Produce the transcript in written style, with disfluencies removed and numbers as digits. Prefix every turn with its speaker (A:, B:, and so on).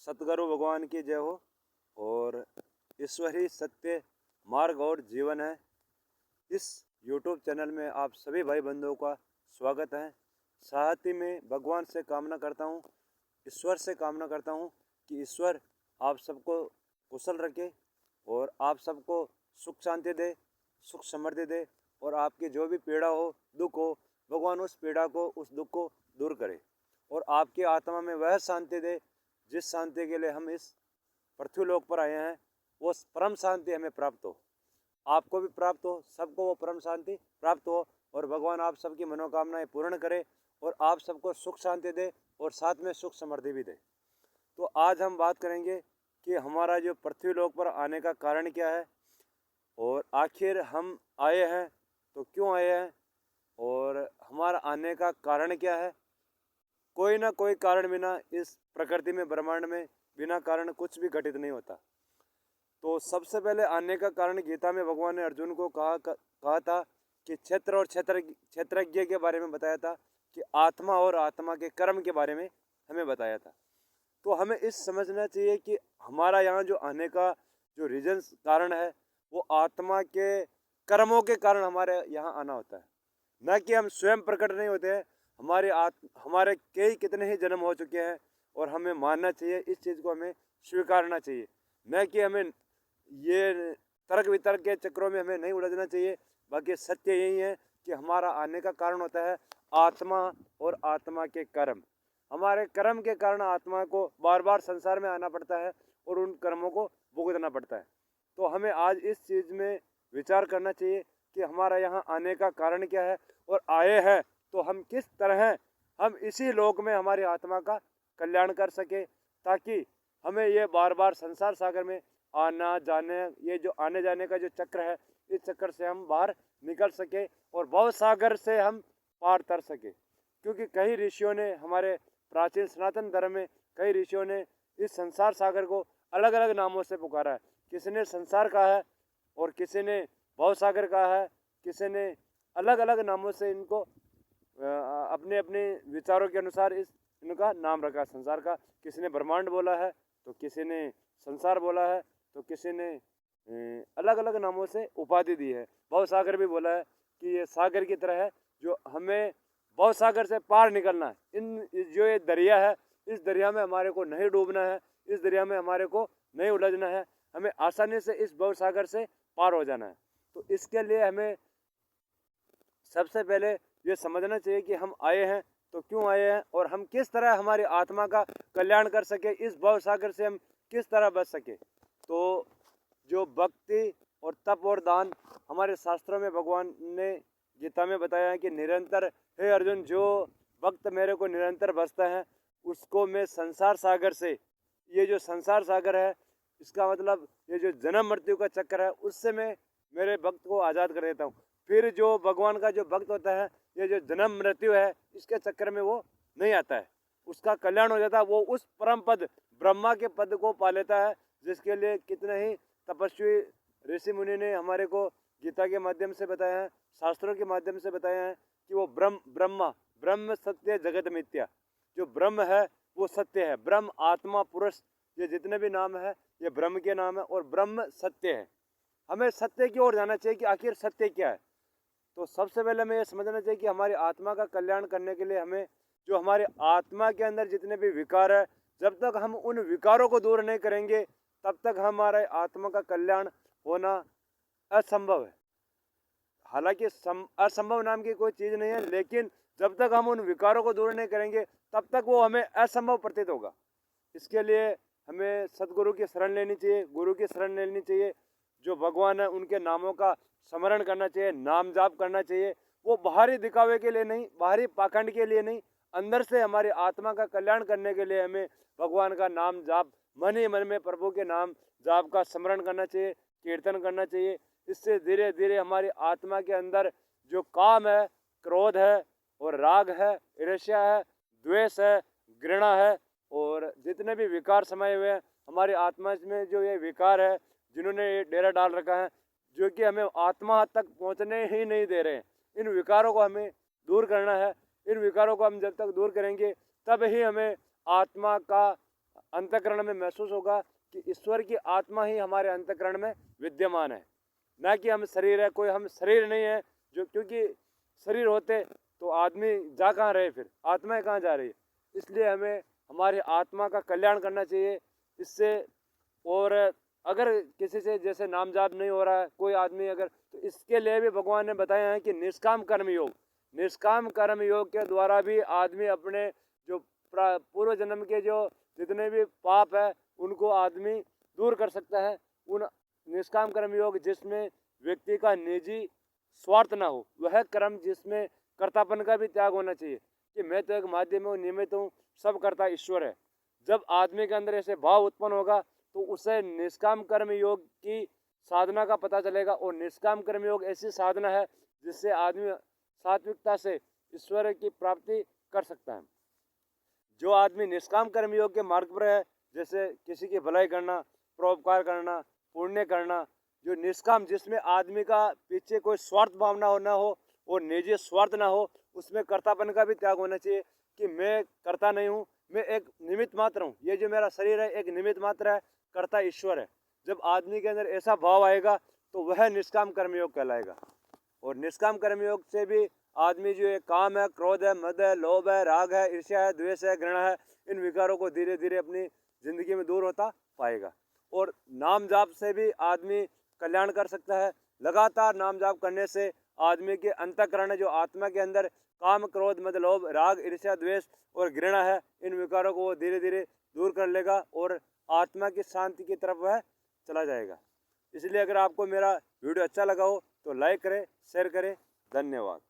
A: सतगुरु भगवान की जय हो। और ईश्वर ही सत्य मार्ग और जीवन है। इस YouTube चैनल में आप सभी भाई बंधुओं का स्वागत है। साथ ही में भगवान से कामना करता हूँ, ईश्वर से कामना करता हूँ कि ईश्वर आप सबको कुशल रखे और आप सबको सुख शांति दे, सुख समृद्धि दे, और आपकी जो भी पीड़ा हो, दुख हो, भगवान उस पीड़ा को, उस दुख को दूर करे और आपकी आत्मा में वह शांति दे जिस शांति के लिए हम इस पृथ्वी लोक पर आए हैं। वो परम शांति हमें प्राप्त हो, आपको भी प्राप्त हो, सबको वो परम शांति प्राप्त हो, और भगवान आप सबकी मनोकामनाएं पूर्ण करे और आप सबको सुख शांति दे और साथ में सुख समृद्धि भी दे। तो आज हम बात करेंगे कि हमारा जो पृथ्वी लोक पर आने का कारण क्या है, और आखिर हम आए हैं तो क्यों आए हैं, और हमारा आने का कारण क्या है। कोई ना कोई कारण बिना इस प्रकृति में, ब्रह्मांड में, बिना कारण कुछ भी घटित नहीं होता। तो सबसे पहले आने का कारण गीता में भगवान ने अर्जुन को कहा था कि क्षेत्र और क्षेत्रज्ञ के बारे में बताया था, कि आत्मा और आत्मा के कर्म के बारे में हमें बताया था। तो हमें इस समझना चाहिए कि हमारा यहाँ जो आने का जो रीजन कारण है, वो आत्मा के कर्मों के कारण हमारे यहाँ आना होता है, न कि हम स्वयं प्रकट नहीं होते हैं। हमारे कई कितने ही जन्म हो चुके हैं, और हमें मानना चाहिए, इस चीज़ को हमें स्वीकारना चाहिए, न कि हमें ये तर्क वितर्क के चक्रों में हमें नहीं उलझना चाहिए। बाकी सत्य यही है कि हमारा आने का कारण होता है आत्मा और आत्मा के कर्म। हमारे कर्म के कारण आत्मा को बार बार संसार में आना पड़ता है और उन कर्मों को भुगतना पड़ता है। तो हमें आज इस चीज़ में विचार करना चाहिए कि हमारा यहाँ आने का कारण क्या है, और आए हैं तो हम किस तरह हम इसी लोक में हमारी आत्मा का कल्याण कर सके, ताकि हमें ये बार बार संसार सागर में आना जाने, ये जो आने जाने का जो चक्र है, इस चक्कर से हम बाहर निकल सके और भव सागर से हम पार तर सके। क्योंकि कई ऋषियों ने, हमारे प्राचीन सनातन धर्म में कई ऋषियों ने इस संसार सागर को अलग अलग नामों से पुकारा है। किसी ने संसार कहा है और किसी ने भव सागर कहा है, किसी ने अलग अलग नामों से इनको अपने अपने विचारों के अनुसार इनका नाम रखा संसार का। किसी ने ब्रह्मांड बोला है, तो किसी ने संसार बोला है, तो किसी ने अलग अलग नामों से उपाधि दी है। भव सागर भी बोला है कि ये सागर की तरह है, जो हमें भव सागर से पार निकलना है। जो ये दरिया है, इस दरिया में हमारे को नहीं डूबना है, इस दरिया में हमारे को नहीं उलझना है, हमें आसानी से इस भव सागर से पार हो जाना है। तो इसके लिए हमें सबसे पहले ये समझना चाहिए कि हम आए हैं तो क्यों आए हैं, और हम किस तरह हमारी आत्मा का कल्याण कर सके, इस भव सागर से हम किस तरह बच सके। तो जो भक्ति और तप और दान, हमारे शास्त्रों में भगवान ने गीता में बताया है कि निरंतर, हे अर्जुन, जो भक्त मेरे को निरंतर भजता है उसको मैं संसार सागर से, ये जो संसार सागर है, इसका मतलब ये जो जन्म मृत्यु का चक्कर है, उससे मैं मेरे भक्त को आज़ाद कर देता हूँ। फिर जो भगवान का जो भक्त होता है, ये जो जन्म मृत्यु है, इसके चक्कर में वो नहीं आता है, उसका कल्याण हो जाता है। वो उस परम पद, ब्रह्मा के पद को पा लेता है, जिसके लिए कितने ही तपस्वी ऋषि मुनि ने हमारे को गीता के माध्यम से बताया है, शास्त्रों के माध्यम से बताया है कि वो ब्रह्म सत्य जगत मिथ्या, जो ब्रह्म है वो सत्य है। ब्रह्म, आत्मा, पुरुष, ये जितने भी नाम है, ये ब्रह्म के नाम है, और ब्रह्म सत्य है। हमें सत्य की ओर जाना चाहिए कि आखिर सत्य क्या है। तो सबसे पहले हमें ये समझना चाहिए कि हमारी आत्मा का कल्याण करने के लिए हमें, जो हमारे आत्मा के अंदर जितने भी विकार है, जब तक हम उन विकारों को दूर नहीं करेंगे, तब तक हमारे आत्मा का कल्याण होना असंभव है। हालांकि असंभव नाम की कोई चीज़ नहीं है, लेकिन जब तक हम उन विकारों को दूर नहीं करेंगे, तब तक वो हमें असंभव प्रतीत होगा। इसके लिए हमें सदगुरु की शरण लेनी चाहिए, गुरु की शरण लेनी चाहिए। जो भगवान है उनके नामों का स्मरण करना चाहिए, नाम जाप करना चाहिए। वो बाहरी दिखावे के लिए नहीं, बाहरी पाखंड के लिए नहीं, अंदर से हमारी आत्मा का कल्याण करने के लिए हमें भगवान का नाम जाप, मन ही मन में प्रभु के नाम जाप का स्मरण करना चाहिए, कीर्तन करना चाहिए। इससे धीरे धीरे हमारी आत्मा के अंदर जो काम है, क्रोध है और राग है, ईर्ष्या है, द्वेष है, घृणा है, और जितने भी विकार समाये हुए हैं हमारी आत्मा में, जो ये विकार है, जिन्होंने ये डेरा डाल रखा है, जो कि हमें आत्मा तक पहुंचने ही नहीं दे रहे हैं, इन विकारों को हमें दूर करना है। इन विकारों को हम जब तक दूर करेंगे, तब ही हमें आत्मा का अंतःकरण में महसूस होगा कि ईश्वर की आत्मा ही हमारे अंतःकरण में विद्यमान है, ना कि हम शरीर है। कोई हम शरीर नहीं है, जो क्योंकि शरीर होते तो आदमी जा कहाँ रहे, फिर आत्माएं कहाँ जा रही है। इसलिए हमें हमारी आत्मा का कल्याण करना चाहिए इससे। और अगर किसी से जैसे नाम जाप नहीं हो रहा है कोई आदमी अगर, तो इसके लिए भी भगवान ने बताया है कि निष्काम कर्म योग, निष्काम कर्म योग के द्वारा भी आदमी अपने जो पूर्व जन्म के जो जितने भी पाप है उनको आदमी दूर कर सकता है। उन निष्काम कर्म योग जिसमें व्यक्ति का निजी स्वार्थ ना हो, वह कर्म जिसमें कर्तापन का भी त्याग होना चाहिए कि मैं तो एक माध्यम हूँ, निमित्त हूँ, सब कर्ता ईश्वर है। जब आदमी के अंदर ऐसे भाव उत्पन्न होगा तो उसे निष्काम कर्म योग की साधना का पता चलेगा। और निष्काम कर्म योग ऐसी साधना है जिससे आदमी सात्विकता से ईश्वर की प्राप्ति कर सकता है। जो आदमी निष्काम कर्म योग के मार्ग पर है, जैसे किसी की भलाई करना, परोपकार करना, पुण्य करना, जो निष्काम जिसमें आदमी का पीछे कोई स्वार्थ भावना हो ना हो और निजी स्वार्थ ना हो, उसमें कर्तापन का भी त्याग होना चाहिए कि मैं करता नहीं हूँ, मैं एक निमित्त मात्र हूँ, ये जो मेरा शरीर है एक निमित्त मात्र है, कर्ता ईश्वर है। जब आदमी के अंदर ऐसा भाव आएगा तो वह निष्काम कर्मयोग कहलाएगा। और निष्काम कर्मयोग से भी आदमी जो ये काम है, क्रोध है, मद है, लोभ है, राग है, ईर्ष्या है, द्वेष है, घृणा है, इन विकारों को धीरे धीरे अपनी जिंदगी में दूर होता पाएगा। और नाम जाप से भी आदमी कल्याण कर सकता है। लगातार नाम जाप करने से आदमी के अंतःकरण जो आत्मा के अंदर काम, क्रोध, मद, लोभ, राग, ईर्ष्या, द्वेष और घृणा है, इन विकारों को वो धीरे धीरे दूर कर लेगा और आत्मा की शांति की तरफ वह चला जाएगा। इसलिए अगर आपको मेरा वीडियो अच्छा लगा हो तो लाइक करें, शेयर करें। धन्यवाद।